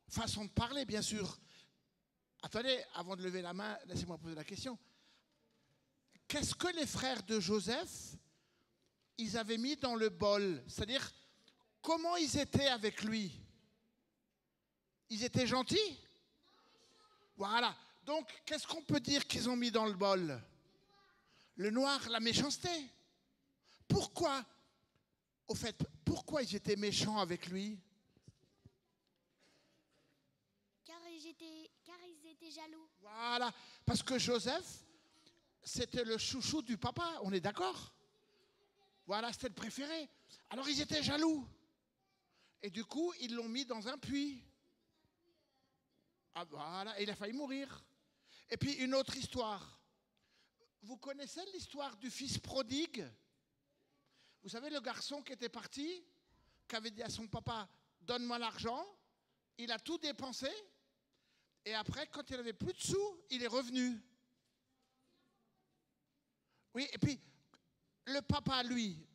façon de parler bien sûr, Attendez, avant de lever la main, laissez-moi poser la question. Qu'est-ce que les frères de Joseph, ils avaient mis dans le bol? C'est-à-dire, comment ils étaient avec lui? Ils étaient gentils? Voilà. Donc, qu'est-ce qu'on peut dire qu'ils ont mis dans le bol? Le noir, la méchanceté. Pourquoi? Au fait, pourquoi ils étaient méchants avec lui? Car ils étaient jaloux. Voilà. Parce que Joseph, c'était le chouchou du papa, on est d'accord? Voilà, c'était le préféré. Alors, ils étaient jaloux. Et du coup, ils l'ont mis dans un puits. Ah voilà, et il a failli mourir. Et puis une autre histoire. Vous connaissez l'histoire du fils prodigue? Vous savez, le garçon qui était parti, qui avait dit à son papa, donne-moi l'argent, il a tout dépensé, et après, quand il n'avait plus de sous, il est revenu. Oui, et puis, le papa, lui,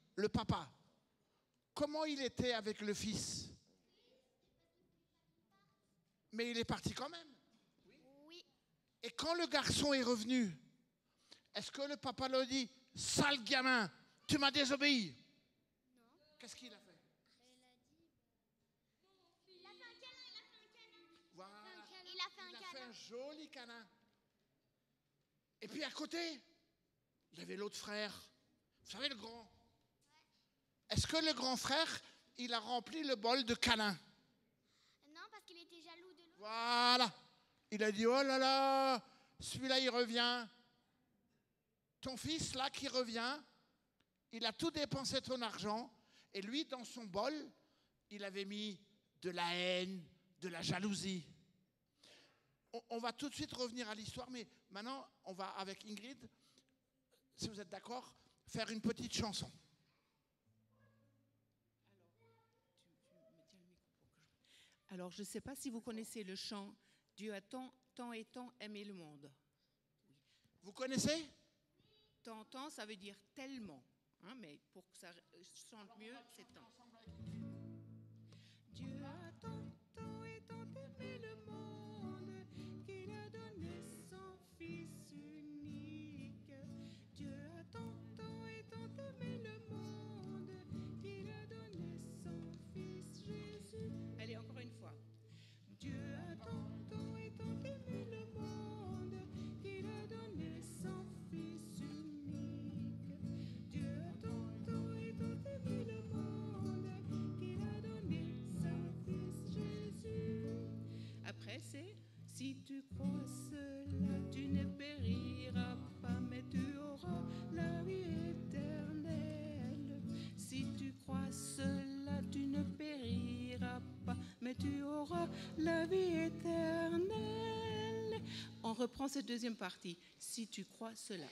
comment il était avec le fils? Mais il est parti quand même. Oui. Et quand le garçon est revenu, est-ce que le papa lui dit, sale gamin, tu m'as désobéi? Non. Qu'est-ce qu'il a fait? Il a dit. Il a fait un câlin. Voilà. Il a fait un Il a fait câlin. un joli câlin. Et puis à côté, il y avait l'autre frère. Vous savez, le grand. Est-ce que le grand frère, il a rempli le bol de câlins? Non, parce qu'il était jaloux de l'autre. Voilà. Il a dit, oh là là, celui-là, il revient. Ton fils, là, qui revient, il a tout dépensé ton argent. Et lui, dans son bol, il avait mis de la haine, de la jalousie. On va tout de suite revenir à l'histoire, mais maintenant, on va, avec Ingrid, si vous êtes d'accord, faire une petite chanson. Alors, je ne sais pas si vous connaissez le chant « Dieu a tant et tant aimé le monde ». Vous connaissez? Tant, ça veut dire tellement, hein, mais pour que ça chante mieux, c'est tant. Dieu a tant et tant aimé le monde qu'il a donné son Fils unique. Dieu a tant et tant aimé le monde qu'il a donné son Fils Jésus. Allez, encore une fois. Dieu a tant et tant aimé le monde qu'il a donné son Fils unique. Dieu a tant et tant aimé le monde qu'il a donné son Fils Jésus. Après, c'est si tu crois cela, tu ne périras pas, mais tu auras la vie éternelle. Si tu crois cela, tu ne périras pas, mais tu auras la vie éternelle. On reprend cette deuxième partie. Si tu crois cela.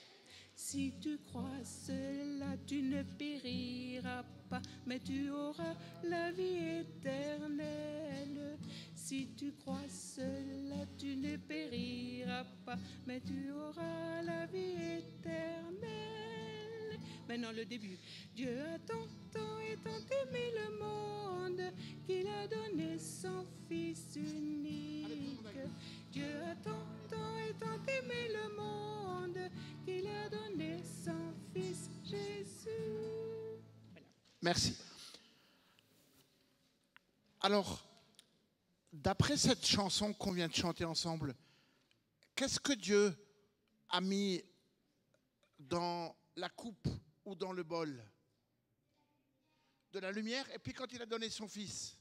Si tu crois cela, tu ne périras pas, mais tu auras la vie éternelle. Si tu crois cela, tu ne périras pas, mais tu auras la vie éternelle. Maintenant le début. Dieu a tant et tant aimé le monde qu'il a donné son Fils unique. Dieu a tant et tant aimé le monde qu'il a donné son Fils Jésus. Voilà. Merci. Alors, d'après cette chanson qu'on vient de chanter ensemble, qu'est-ce que Dieu a mis dans la coupe ou dans le bol? De la lumière, et puis quand il a donné son Fils.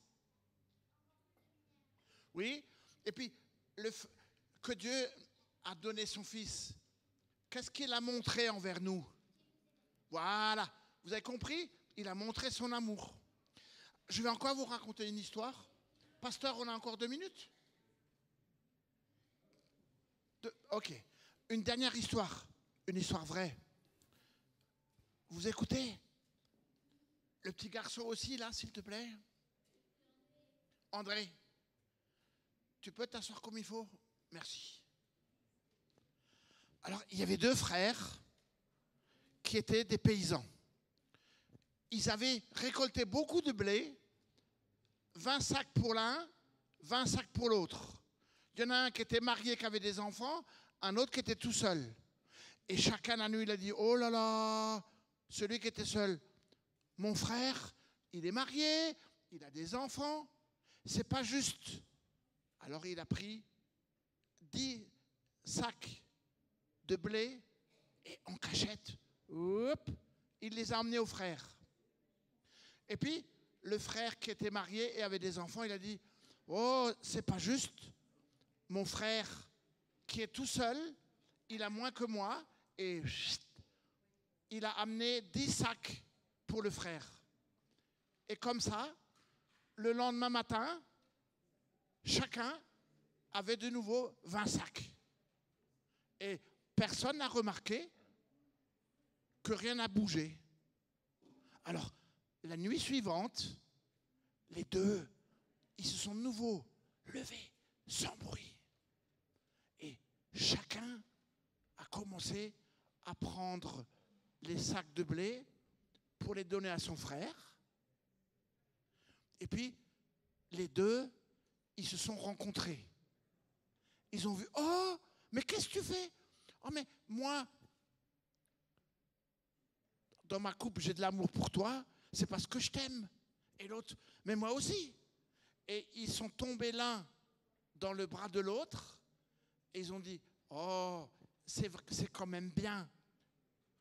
Oui, et puis que Dieu a donné son Fils, qu'est-ce qu'il a montré envers nous? Voilà, vous avez compris? Il a montré son amour. Je vais encore vous raconter une histoire. Pasteur, on a encore 2 minutes? Ok, une dernière histoire, une histoire vraie. Vous écoutez? Le petit garçon aussi, là, s'il te plaît. André, tu peux t'asseoir comme il faut? Merci. Alors, il y avait 2 frères qui étaient des paysans. Ils avaient récolté beaucoup de blé, 20 sacs pour l'un, 20 sacs pour l'autre. Il y en a un qui était marié, qui avait des enfants, un autre qui était tout seul. Et chacun la nuit, il a dit, oh là là, celui qui était seul, mon frère, il est marié, il a des enfants, c'est pas juste. Alors il a pris 10 sacs de blé et en cachette, hop, il les a emmenés au frère. Et puis, le frère qui était marié et avait des enfants, il a dit, oh, c'est pas juste, mon frère qui est tout seul, il a moins que moi, et chut, il a amené 10 sacs pour le frère. Et comme ça, le lendemain matin, chacun avait de nouveau 20 sacs. Et personne n'a remarqué que rien n'a bougé. Alors, la nuit suivante, les deux, ils se sont de nouveau levés sans bruit. Et chacun a commencé à prendre les sacs de blé pour les donner à son frère. Et puis, les deux, ils se sont rencontrés. Ils ont vu, oh, mais qu'est-ce que tu fais? Oh, mais moi, dans ma coupe, j'ai de l'amour pour toi, c'est parce que je t'aime. Et l'autre, mais moi aussi. Et ils sont tombés l'un dans le bras de l'autre, et ils ont dit, oh, c'est quand même bien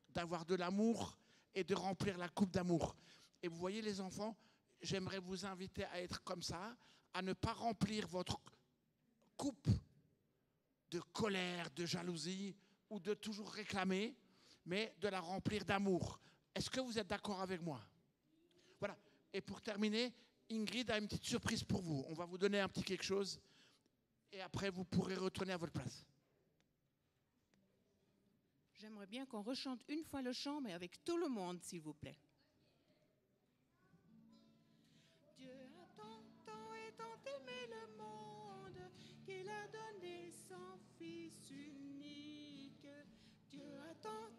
d'avoir de l'amour et de remplir la coupe d'amour. Et vous voyez les enfants, j'aimerais vous inviter à être comme ça, à ne pas remplir votre coupe de colère, de jalousie ou de toujours réclamer, mais de la remplir d'amour. Est-ce que vous êtes d'accord avec moi? Voilà. Et pour terminer, Ingrid a une petite surprise pour vous. On va vous donner un petit quelque chose et après vous pourrez retourner à votre place. J'aimerais bien qu'on rechante une fois le chant, mais avec tout le monde, s'il vous plaît. Dieu a tant et tant aimé le monde qu'il a donné son Fils unique. Dieu a tant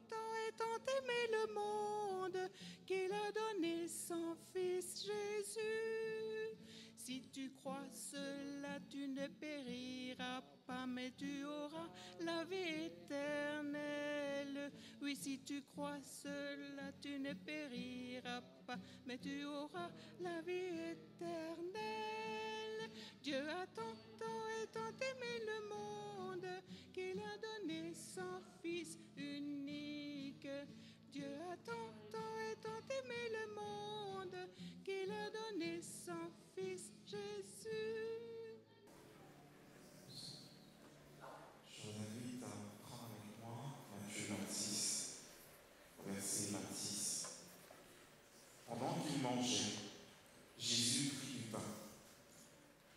et tant aimé le monde qu'il a donné son Fils Jésus. Si tu crois cela, tu ne périras pas, mais tu auras la vie éternelle. Oui, si tu crois cela, tu ne périras pas, mais tu auras la vie éternelle. Dieu a tant et tant aimé le monde qu'il a donné son Fils unique. Dieu a tant et tant aimé le monde qu'il a donné son Fils Jésus. Je vous invite à prendre avec moi Matthieu 26, verset 26. Pendant qu'il mangeait, Jésus prit du pain.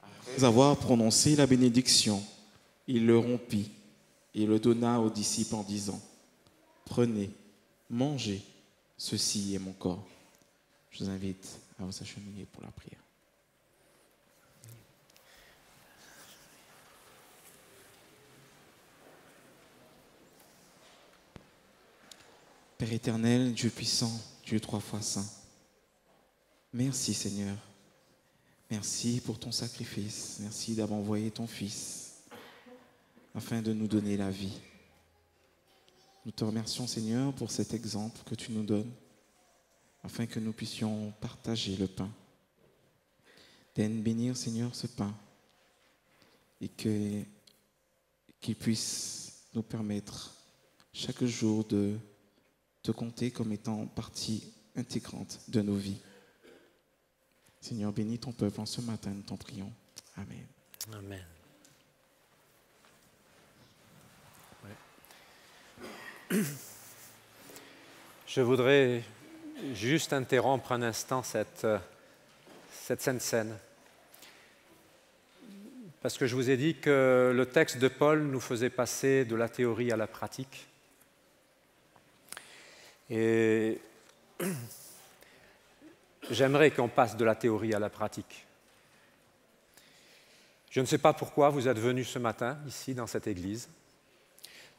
Après avoir prononcé la bénédiction, il le rompit et le donna aux disciples en disant, « Prenez, mangez, ceci est mon corps. » Je vous invite à vous agenouiller pour la prière. Père éternel, Dieu puissant, Dieu trois fois saint, merci Seigneur. Merci pour ton sacrifice. Merci d'avoir envoyé ton Fils afin de nous donner la vie. Nous te remercions Seigneur pour cet exemple que tu nous donnes afin que nous puissions partager le pain. Daigne bénir Seigneur ce pain et qu'il puisse nous permettre chaque jour de te compter comme étant partie intégrante de nos vies. Seigneur, bénis ton peuple en ce matin, nous t'en prions. Amen. Amen. Ouais. Je voudrais juste interrompre un instant cette sainte scène. Parce que je vous ai dit que le texte de Paul nous faisait passer de la théorie à la pratique. Et j'aimerais qu'on passe de la théorie à la pratique. Je ne sais pas pourquoi vous êtes venus ce matin, ici, dans cette église.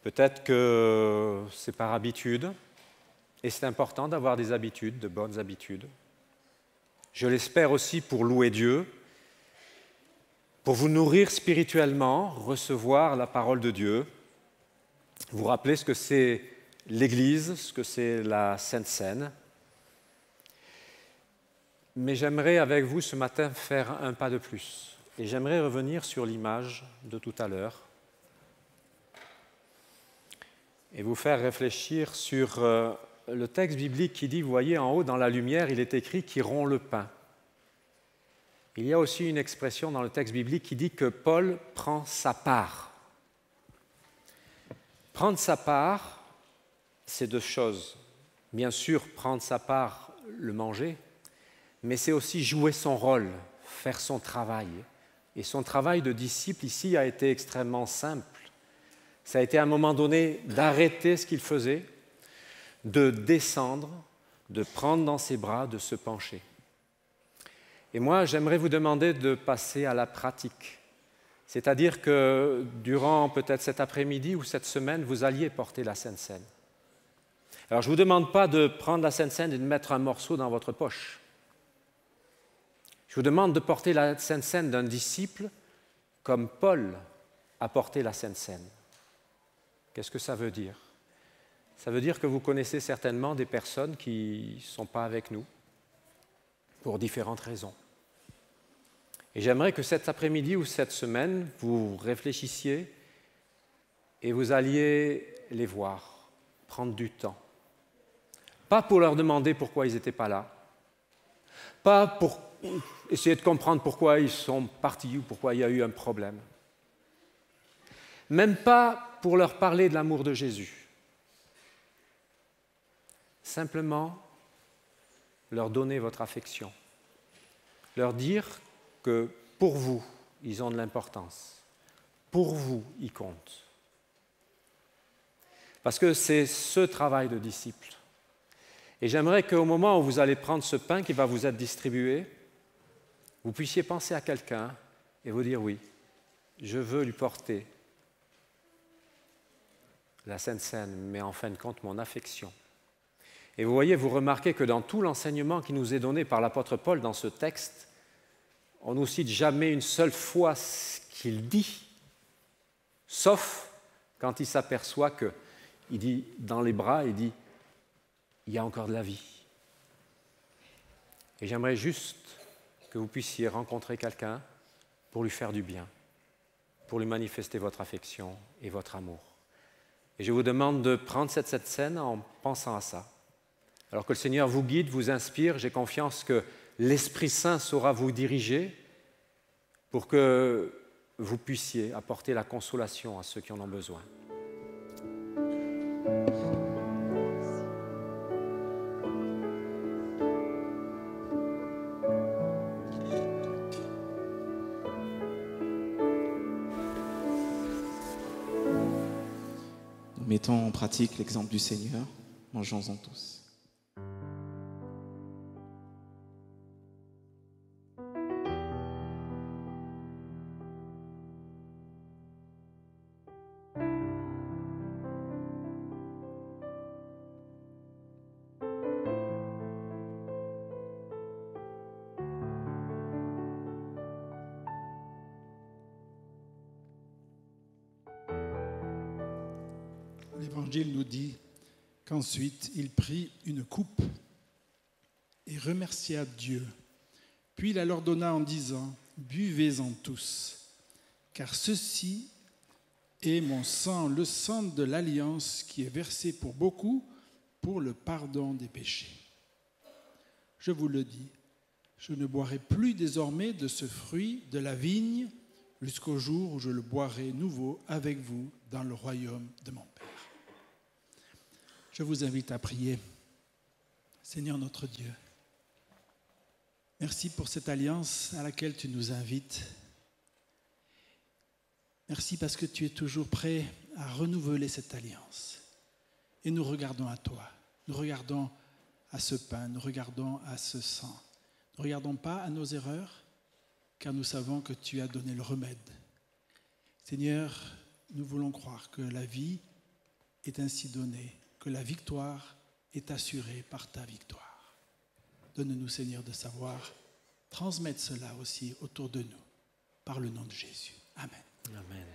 Peut-être que c'est par habitude, et c'est important d'avoir des habitudes, de bonnes habitudes. Je l'espère aussi pour louer Dieu, pour vous nourrir spirituellement, recevoir la parole de Dieu, vous rappeler ce que c'est l'Église, ce que c'est la Sainte Seine. Mais j'aimerais avec vous ce matin faire un pas de plus. Et j'aimerais revenir sur l'image de tout à l'heure et vous faire réfléchir sur le texte biblique qui dit, vous voyez en haut dans la lumière, il est écrit « qui rompt le pain ». Il y a aussi une expression dans le texte biblique qui dit que Paul prend sa part. Prendre sa part, c'est deux choses. Bien sûr, prendre sa part, le manger, mais c'est aussi jouer son rôle, faire son travail. Et son travail de disciple ici a été extrêmement simple. Ça a été à un moment donné d'arrêter ce qu'il faisait, de descendre, de prendre dans ses bras, de se pencher. Et moi, j'aimerais vous demander de passer à la pratique. C'est-à-dire que durant peut-être cet après-midi ou cette semaine, vous alliez porter la Sainte Seine. Alors, je ne vous demande pas de prendre la Sainte Seine et de mettre un morceau dans votre poche. Je vous demande de porter la Sainte Seine d'un disciple comme Paul a porté la Sainte Seine. Qu'est-ce que ça veut dire? Ça veut dire que vous connaissez certainement des personnes qui ne sont pas avec nous pour différentes raisons. Et j'aimerais que cet après-midi ou cette semaine, vous réfléchissiez et vous alliez les voir, prendre du temps. Pas pour leur demander pourquoi ils n'étaient pas là, pas pour essayer de comprendre pourquoi ils sont partis ou pourquoi il y a eu un problème. Même pas pour leur parler de l'amour de Jésus. Simplement leur donner votre affection. Leur dire que pour vous, ils ont de l'importance. Pour vous, ils comptent. Parce que c'est ce travail de disciple. Et j'aimerais qu'au moment où vous allez prendre ce pain qui va vous être distribué, vous puissiez penser à quelqu'un et vous dire oui, je veux lui porter la Sainte Seine, mais en fin de compte, mon affection. Et vous voyez, vous remarquez que dans tout l'enseignement qui nous est donné par l'apôtre Paul dans ce texte, on ne cite jamais une seule fois ce qu'il dit, sauf quand il s'aperçoit que, il dit dans les bras, il dit, il y a encore de la vie. Et j'aimerais juste que vous puissiez rencontrer quelqu'un pour lui faire du bien, pour lui manifester votre affection et votre amour. Et je vous demande de prendre cette scène en pensant à ça. Alors que le Seigneur vous guide, vous inspire, j'ai confiance que l'Esprit Saint saura vous diriger pour que vous puissiez apporter la consolation à ceux qui en ont besoin. Mettons en pratique l'exemple du Seigneur, mangeons-en tous. L'Évangile nous dit qu'ensuite il prit une coupe et remercia Dieu. Puis il la leur donna en disant, « Buvez-en tous, car ceci est mon sang, le sang de l'alliance qui est versé pour beaucoup pour le pardon des péchés. Je vous le dis, je ne boirai plus désormais de ce fruit de la vigne jusqu'au jour où je le boirai nouveau avec vous dans le royaume de mon Père. » Je vous invite à prier. Seigneur notre Dieu, merci pour cette alliance à laquelle tu nous invites. Merci parce que tu es toujours prêt à renouveler cette alliance. Et nous regardons à toi, nous regardons à ce pain, nous regardons à ce sang. Ne regardons pas à nos erreurs, car nous savons que tu as donné le remède. Seigneur, nous voulons croire que la vie est ainsi donnée, que la victoire est assurée par ta victoire. Donne-nous, Seigneur, de savoir transmettre cela aussi autour de nous. par le nom de Jésus. Amen. Amen.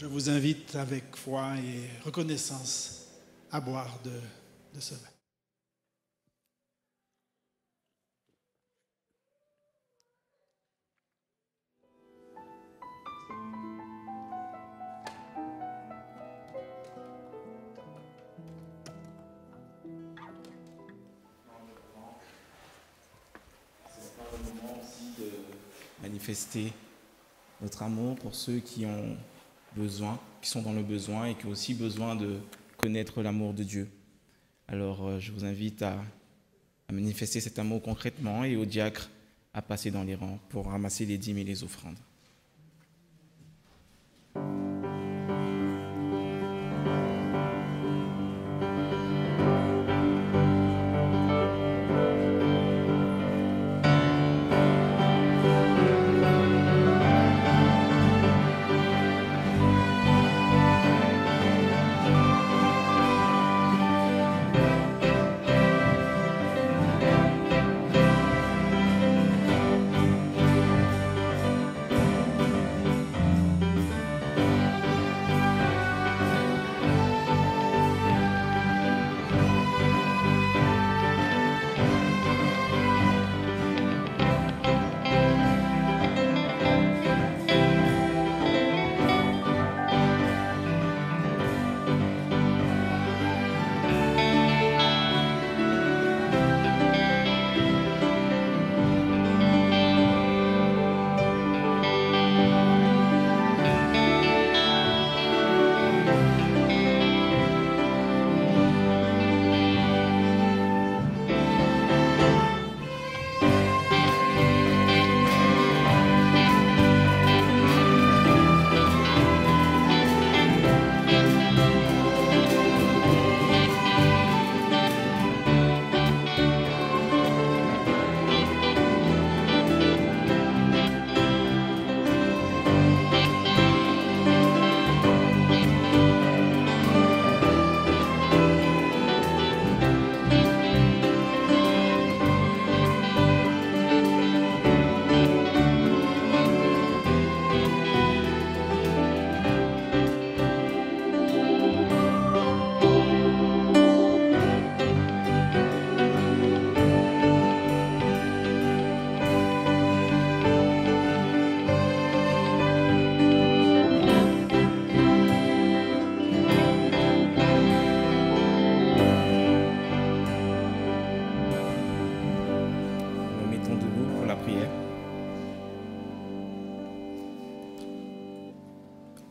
Je vous invite avec foi et reconnaissance à boire de ce vin. Manifester notre amour pour ceux qui ont besoin, qui sont dans le besoin et qui ont aussi besoin de connaître l'amour de Dieu. Alors, je vous invite à manifester cet amour concrètement et aux diacres à passer dans les rangs pour ramasser les dîmes et les offrandes.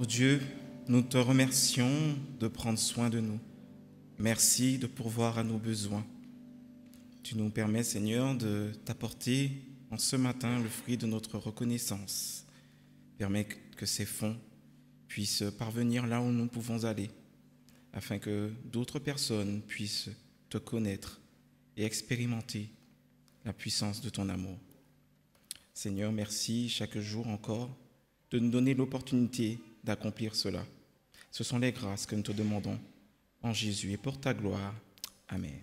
Oh Dieu, nous te remercions de prendre soin de nous. Merci de pourvoir à nos besoins. Tu nous permets, Seigneur, de t'apporter en ce matin le fruit de notre reconnaissance. Permets que ces fonds puissent parvenir là où nous pouvons aller, afin que d'autres personnes puissent te connaître et expérimenter la puissance de ton amour. Seigneur, merci chaque jour encore de nous donner l'opportunité d'accomplir cela. Ce sont les grâces que nous te demandons en Jésus et pour ta gloire. Amen.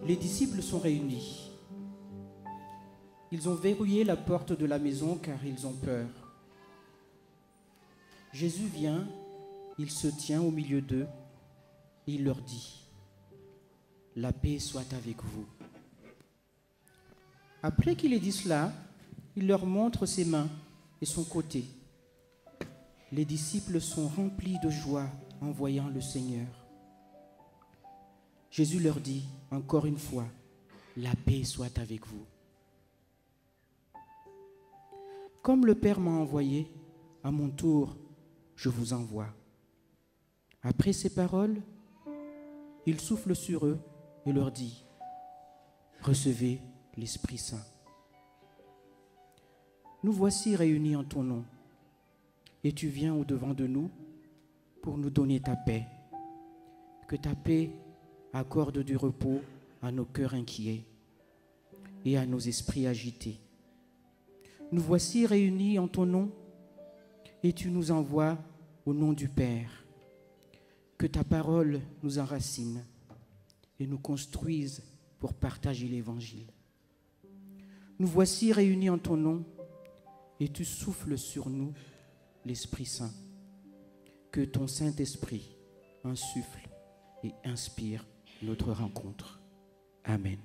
les disciples sont réunis. Ils ont verrouillé la porte de la maison car ils ont peur. Jésus vient, il se tient au milieu d'eux et il leur dit : la paix soit avec vous. Après qu'il ait dit cela, il leur montre ses mains et son côté. Les disciples sont remplis de joie en voyant le Seigneur. Jésus leur dit encore une fois : la paix soit avec vous. Comme le Père m'a envoyé, à mon tour, je vous envoie. Après ces paroles, il souffle sur eux et leur dit : recevez l'Esprit Saint. Nous voici réunis en ton nom, et tu viens au-devant de nous pour nous donner ta paix. Que ta paix accorde du repos à nos cœurs inquiets et à nos esprits agités. Nous voici réunis en ton nom, et tu nous envoies au nom du Père. Que ta parole nous enracine et nous construise pour partager l'Évangile. Nous voici réunis en ton nom, et tu souffles sur nous l'Esprit Saint. Que ton Saint-Esprit insuffle et inspire notre rencontre. Amen.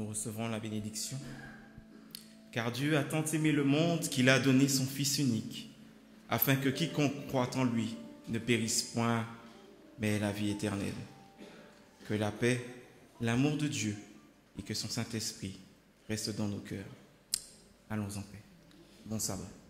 nous recevrons la bénédiction. Car Dieu a tant aimé le monde qu'il a donné son Fils unique, afin que quiconque croit en lui ne périsse point, mais ait la vie éternelle. Que la paix, l'amour de Dieu et que son Saint-Esprit restent dans nos cœurs. Allons en paix. Bon sabbat.